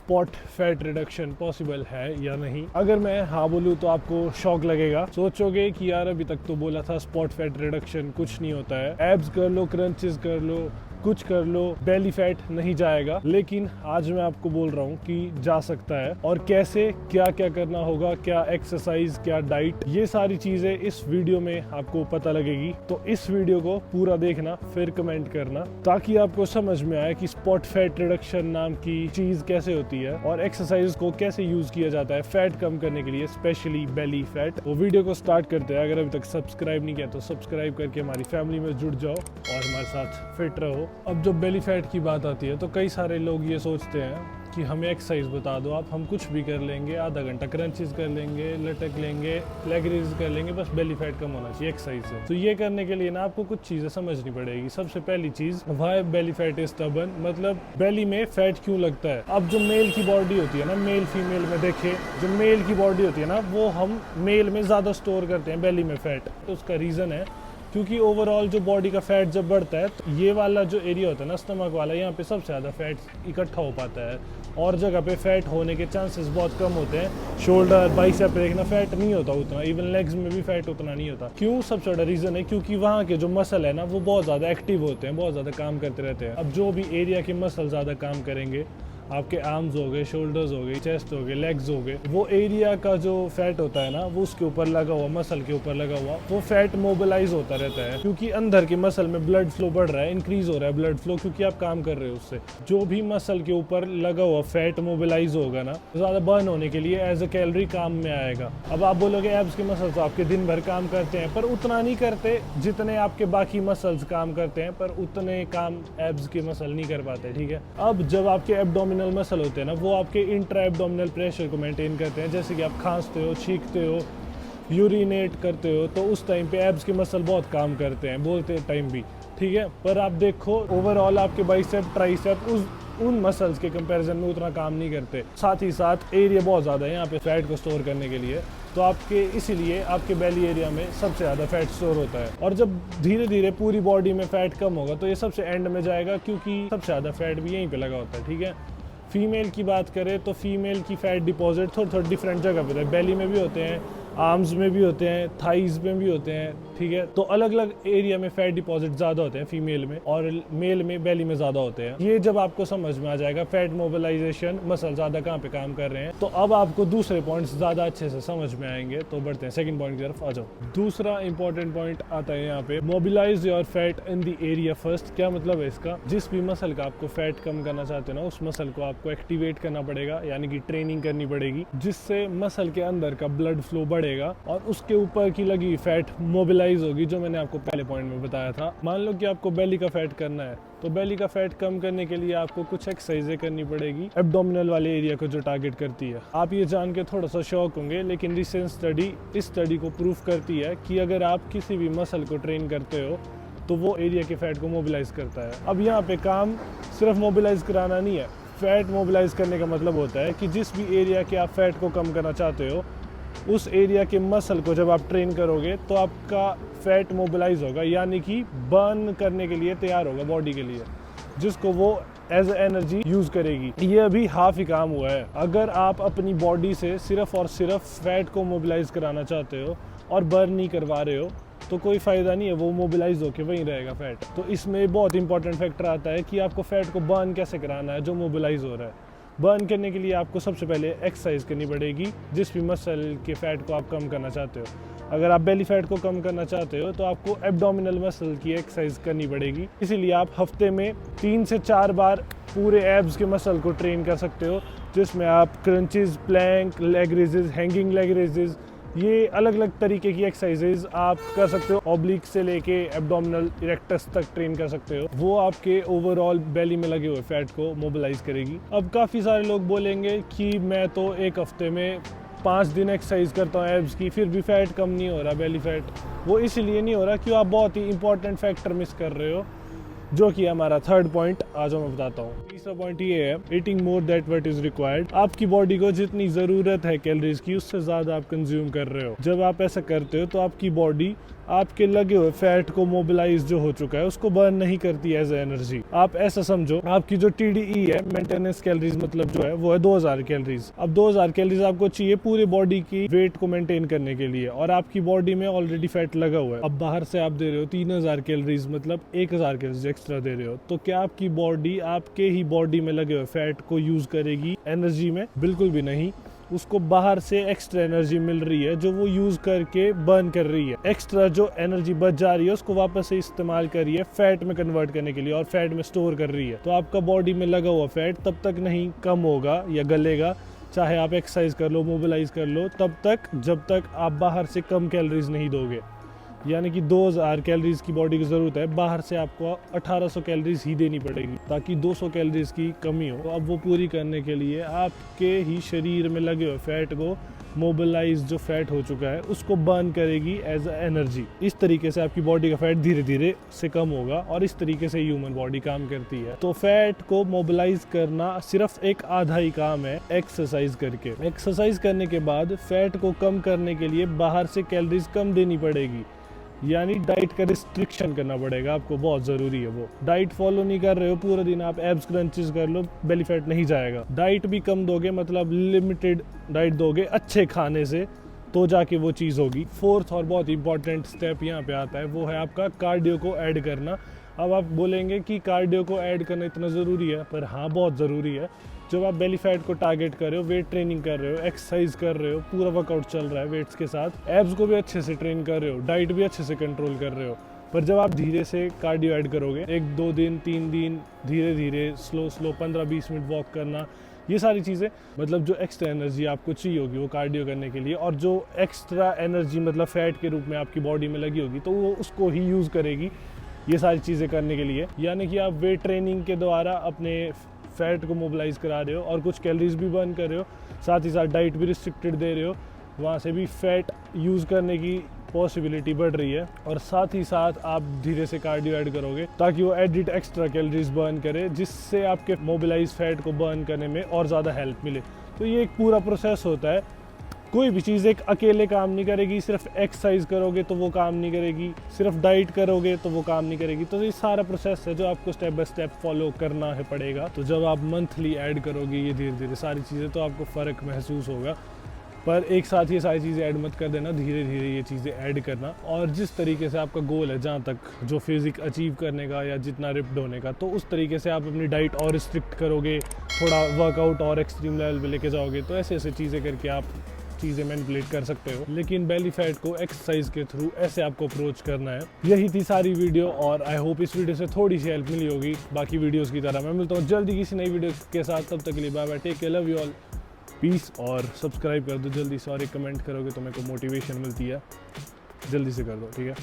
Spot fat reduction possible है या नहीं? अगर मैं हाँ बोलूँ तो आपको शॉक लगेगा, सोचोगे कि यार अभी तक तो बोला था स्पॉट फैट रिडक्शन कुछ नहीं होता है, एब्स कर लो, क्रंचेस कर लो, कुछ कर लो, बेली फैट नहीं जाएगा। लेकिन आज मैं आपको बोल रहा हूँ कि जा सकता है, और कैसे, क्या क्या करना होगा, क्या एक्सरसाइज, क्या डाइट, ये सारी चीजें इस वीडियो में आपको पता लगेगी। तो इस वीडियो को पूरा देखना, फिर कमेंट करना, ताकि आपको समझ में आए कि स्पॉट फैट रिडक्शन नाम की चीज कैसे होती है और एक्सरसाइज को कैसे यूज किया जाता है फैट कम करने के लिए, स्पेशली बेली फैट। वो वीडियो को स्टार्ट करते हैं। अगर अभी तक सब्सक्राइब नहीं किया तो सब्सक्राइब करके हमारी फैमिली में जुड़ जाओ और हमारे साथ फिट रहो। अब जो बेली फैट की बात आती है तो कई सारे लोग ये सोचते हैं कि हमें एक्सरसाइज बता दो आप, हम कुछ भी कर लेंगे, आधा घंटा क्रंचेस कर लेंगे, लटक लेंगे, लेग रेज कर लेंगे, बस बेली फैट कम होना चाहिए एक्सरसाइज से। तो ये करने के लिए ना आपको कुछ चीजें समझनी पड़ेगी। सबसे पहली चीज, why belly fat is stubborn, मतलब बेली में फैट क्यों लगता है। अब जो मेल की बॉडी होती है ना, मेल फीमेल में देखे, जो मेल की बॉडी होती है ना, वो हम मेल में ज्यादा स्टोर करते हैं बेली में फैट। तो उसका रीजन है क्योंकि ओवरऑल जो बॉडी का फैट जब बढ़ता है तो ये वाला जो एरिया होता है ना, स्टमक वाला, यहाँ पे सबसे ज़्यादा फैट इकट्ठा हो पाता है, और जगह पे फैट होने के चांसेस बहुत कम होते हैं। शोल्डर, बाइसेप पे देखना फैट नहीं होता उतना, इवन लेग्स में भी फैट उतना नहीं होता। क्यों? सबसे बड़ा रीज़न है क्योंकि वहाँ के जो मसल है ना, वो बहुत ज़्यादा एक्टिव होते हैं, बहुत ज़्यादा काम करते रहते हैं। अब जो भी एरिया के मसल ज़्यादा काम करेंगे, आपके आर्म्स हो गए, शोल्डर्स हो गए, चेस्ट हो गए, लेग्स हो गए, वो एरिया का जो फैट होता है ना, वो उसके ऊपर लगा हुआ, मसल के ऊपर लगा हुआ, वो फैट मोबिलाइज होता रहता है। क्योंकि अंदर के मसल में ब्लड फ्लो बढ़ रहा है, इंक्रीज हो रहा है ब्लड फ्लो, क्योंकि आप काम कर रहे हो उससे। जो भी मसल के ऊपर लगा हुआ फैट मोबिलाइज होगा ना, ज्यादा बर्न होने के लिए एज अ कैलोरी काम में आएगा। अब आप बोलोगे एब्स के मसल्स तो आपके दिन भर काम करते हैं, पर उतना नहीं करते जितने आपके बाकी मसल्स काम करते हैं, पर उतने काम एब्स के मसल नहीं कर पाते। ठीक है। अब जब आपके एब्डोमिनल मसल होते हैं ना, वो आपके इंट्रा एब्डोमिनल प्रेशर को मेंटेन करते हैं। जैसे कि आप खांसते हो, छींकते हो, यूरिनेट करते हो, तो उस टाइम पे एब्स के मसल बहुत काम करते हैं, बोलते टाइम भी। ठीक है। पर आप देखो ओवरऑल आपके बाइसेप, ट्राइसेप उन मसल्स के कंपैरिजन में उतना काम नहीं करते। साथ ही साथ एरिया बहुत ज़्यादा है यहाँ पे फैट को स्टोर करने के लिए, तो आपके इसीलिए आपके बेली एरिया में सबसे ज़्यादा फैट स्टोर होता है। और जब धीरे धीरे पूरी बॉडी में फैट कम होगा तो ये सबसे एंड में जाएगा, क्योंकि सबसे ज़्यादा फैट भी यहीं पे लगा होता है। ठीक है। फीमेल की बात करें तो फीमेल की फैट डिपॉजिट थोड़ी डिफरेंट जगह पे होता है। बेली में भी होते हैं, आर्म्स में भी होते हैं, थाइज में भी होते हैं। ठीक है। तो अलग अलग एरिया में फैट डिपॉजिट ज्यादा होते हैं फीमेल में, और मेल में बेली में ज्यादा होते हैं। ये जब आपको समझ में आ जाएगा फैट मोबिलाइजेशन, मसल ज्यादा कहाँ पे काम कर रहे हैं, तो अब आपको दूसरे पॉइंट्स ज्यादा अच्छे से समझ में आएंगे। तो बढ़ते हैं सेकंड पॉइंट की तरफ, आ जाओ। दूसरा इंपॉर्टेंट पॉइंट आता है यहाँ पे, mobilise your fat in the area first. क्या मतलब है इसका? जिस भी मसल का आपको फैट कम करना चाहते हो ना, उस मसल को आपको एक्टिवेट करना पड़ेगा, यानी कि ट्रेनिंग करनी पड़ेगी, जिससे मसल के अंदर का ब्लड फ्लो बढ़ेगा और उसके ऊपर की लगी फैट मोबिलाइज होगी, जो मैंने आपको पहले पॉइंट में बताया था। मान लो कि आपको बेली का फैट करना है, तो बेली का फैट कम करने के लिए आपको कुछ एक्सरसाइजें करनी पड़ेगी एब्डोमिनल वाले एरिया को जो टारगेट करती है। आप ये जान के थोड़ा सा शॉक होंगे, लेकिन रिसेंट स्टडी इस स्टडी को प्रूफ करती है कि अगर आप किसी भी मसल को ट्रेन करते हो तो वो एरिया के फैट को मोबिलाइज करता है। अब यहाँ पे काम सिर्फ मोबिलाइज कराना नहीं है। फैट मोबिलाइज करने का मतलब होता है कि जिस भी एरिया के आप फैट को कम करना चाहते हो, उस एरिया के मसल को जब आप ट्रेन करोगे तो आपका फैट मोबिलाइज होगा, यानी कि बर्न करने के लिए तैयार होगा बॉडी के लिए, जिसको वो एज एनर्जी यूज करेगी। ये अभी हाफ ही काम हुआ है। अगर आप अपनी बॉडी से सिर्फ और सिर्फ फैट को मोबिलाइज कराना चाहते हो और बर्न नहीं करवा रहे हो, तो कोई फायदा नहीं है, वो मोबिलाइज होके वहीं रहेगा फैट। तो इसमें बहुत इंपॉर्टेंट फैक्टर आता है कि आपको फैट को बर्न कैसे कराना है जो मोबिलाइज हो रहा है। बर्न करने के लिए आपको सबसे पहले एक्सरसाइज करनी पड़ेगी, जिस भी मसल के फैट को आप कम करना चाहते हो। अगर आप बेली फैट को कम करना चाहते हो तो आपको एब्डोमिनल मसल की एक्सरसाइज करनी पड़ेगी। इसीलिए आप हफ्ते में 3 से 4 बार पूरे एब्स के मसल को ट्रेन कर सकते हो, जिसमें आप crunches, plank, leg raises, hanging leg raises, ये अलग अलग तरीके की एक्सरसाइजेज आप कर सकते हो। ऑब्लिक से लेके एब्डोमिनल इरेक्टस तक ट्रेन कर सकते हो, वो आपके ओवरऑल बेली में लगे हुए फैट को मोबिलाइज करेगी। अब काफ़ी सारे लोग बोलेंगे कि मैं तो एक हफ्ते में 5 दिन एक्सरसाइज करता हूँ एब्स की, फिर भी फैट कम नहीं हो रहा बेली फैट। वो इसीलिए नहीं हो रहा कि आप बहुत ही इंपॉर्टेंट फैक्टर मिस कर रहे हो, जो कि हमारा थर्ड पॉइंट आज मैं बताता हूँ। तीसरा पॉइंट ये है, eating more that what is required. आपकी बॉडी को जितनी जरूरत है कैलोरीज की, उससे ज्यादा आप कंज्यूम कर रहे हो। जब आप ऐसा करते हो तो आपकी बॉडी आपके लगे हुए फैट को मोबिलाइज जो हो चुका है उसको बर्न नहीं करती एज एनर्जी। आप ऐसा समझो, आपकी जो TDE है, मेंटेनेंस कैलोरीज मतलब जो है वो है 2000 कैलोरीज। अब 2000 कैलोरीज आपको चाहिए पूरे बॉडी की वेट को मेंटेन करने के लिए, और आपकी बॉडी में ऑलरेडी फैट लगा हुआ है। अब बाहर से आप दे रहे हो 3000 कैलोरीज, मतलब 1000 कैलोरीज एक्स्ट्रा दे रहे हो, तो क्या आपकी बॉडी आपके ही बॉडी में लगे हुए फैट को यूज करेगी एनर्जी में? बिल्कुल भी नहीं। उसको बाहर से एक्स्ट्रा एनर्जी मिल रही है जो वो यूज करके बर्न कर रही है। एक्स्ट्रा जो एनर्जी बच जा रही है उसको वापस से इस्तेमाल कर रही है फैट में कन्वर्ट करने के लिए, और फैट में स्टोर कर रही है। तो आपका बॉडी में लगा हुआ फैट तब तक नहीं कम होगा या गलेगा, चाहे आप एक्सरसाइज कर लो, मोबिलाइज कर लो, तब तक जब तक आप बाहर से कम कैलोरीज नहीं दोगे। यानी कि 2000 कैलोरीज की बॉडी की ज़रूरत है, बाहर से आपको 1800 कैलोरीज ही देनी पड़ेगी ताकि 200 कैलोरीज की कमी हो। तो अब वो पूरी करने के लिए आपके ही शरीर में लगे हुए फैट को मोबिलाइज जो फैट हो चुका है उसको बर्न करेगी एज एनर्जी। इस तरीके से आपकी बॉडी का फैट धीरे धीरे से कम होगा, और इस तरीके से ह्यूमन बॉडी काम करती है। तो फैट को मोबिलाइज करना सिर्फ एक आधा ही काम है एक्सरसाइज करके। एक्सरसाइज करने के बाद फैट को कम करने के लिए बाहर से कैलोरीज कम देनी पड़ेगी, यानी डाइट का रिस्ट्रिक्शन करना पड़ेगा आपको, बहुत ज़रूरी है वो। डाइट फॉलो नहीं कर रहे हो, पूरा दिन आप एब्स क्रंचेस कर लो, बेली फैट नहीं जाएगा। डाइट भी कम दोगे, मतलब लिमिटेड डाइट दोगे अच्छे खाने से, तो जाके वो चीज़ होगी। फोर्थ और बहुत इंपॉर्टेंट स्टेप यहाँ पे आता है, वो है आपका कार्डियो को ऐड करना। अब आप बोलेंगे कि कार्डियो को ऐड करना इतना ज़रूरी है, पर हाँ बहुत ज़रूरी है। जब आप बेली फैट को टारगेट कर रहे हो, वेट ट्रेनिंग कर रहे हो, एक्सरसाइज कर रहे हो, पूरा वर्कआउट चल रहा है वेट्स के साथ, एब्स को भी अच्छे से ट्रेन कर रहे हो, डाइट भी अच्छे से कंट्रोल कर रहे हो, पर जब आप धीरे से कार्डियो ऐड करोगे, 1-2 दिन 3 दिन धीरे धीरे स्लो 15-20 मिनट वॉक करना, ये सारी चीज़ें, मतलब जो एक्स्ट्रा एनर्जी आपको चाहिए होगी वो कार्डियो करने के लिए, और जो एक्स्ट्रा एनर्जी मतलब फैट के रूप में आपकी बॉडी में लगी होगी, तो वो उसको ही यूज़ करेगी ये सारी चीज़ें करने के लिए। यानी कि आप वेट ट्रेनिंग के द्वारा अपने फैट को मोबिलाइज करा रहे हो और कुछ कैलोरीज भी बर्न कर रहे हो, साथ ही साथ डाइट भी रिस्ट्रिक्टेड दे रहे हो, वहाँ से भी फैट यूज़ करने की पॉसिबिलिटी बढ़ रही है, और साथ ही साथ आप धीरे से कार्डियो ऐड करोगे ताकि वो एडिड एक्स्ट्रा कैलोरीज बर्न करे, जिससे आपके मोबिलाइज फैट को बर्न करने में और ज़्यादा हेल्प मिले। तो ये एक पूरा प्रोसेस होता है, कोई भी चीज़ एक अकेले काम नहीं करेगी। सिर्फ एक्सरसाइज करोगे तो वो काम नहीं करेगी, सिर्फ डाइट करोगे तो वो काम नहीं करेगी। तो ये सारा प्रोसेस है जो आपको स्टेप बाय स्टेप फॉलो करना है पड़ेगा। तो जब आप मंथली ऐड करोगे ये धीरे धीरे सारी चीज़ें, तो आपको फ़र्क महसूस होगा। पर एक साथ ये सारी चीज़ें ऐड मत कर देना, धीरे धीरे ये चीज़ें ऐड करना। और जिस तरीके से आपका गोल है, जहाँ तक जो फिजिक अचीव करने का या जितना रिप्ड होने का, तो उस तरीके से आप अपनी डाइट और रिस्ट्रिक्ट करोगे, थोड़ा वर्कआउट और एक्सट्रीम लेवल पे लेके जाओगे, तो ऐसे ऐसे चीज़ें करके आप चीज़ें मैनिपुलेट कर सकते हो। लेकिन बेली फैट को एक्सरसाइज के थ्रू ऐसे आपको अप्रोच करना है। यही थी सारी वीडियो, और आई होप इस वीडियो से थोड़ी सी हेल्प मिली होगी। बाकी वीडियोस की तरह मैं मिलता हूँ जल्दी किसी नई वीडियो के साथ, तब तक के लिए bye bye, take care, love you all, peace. और सब्सक्राइब कर दो जल्दी से, और एक कमेंट करोगे तो मेरे को मोटिवेशन मिलती है, जल्दी से कर दो, ठीक है।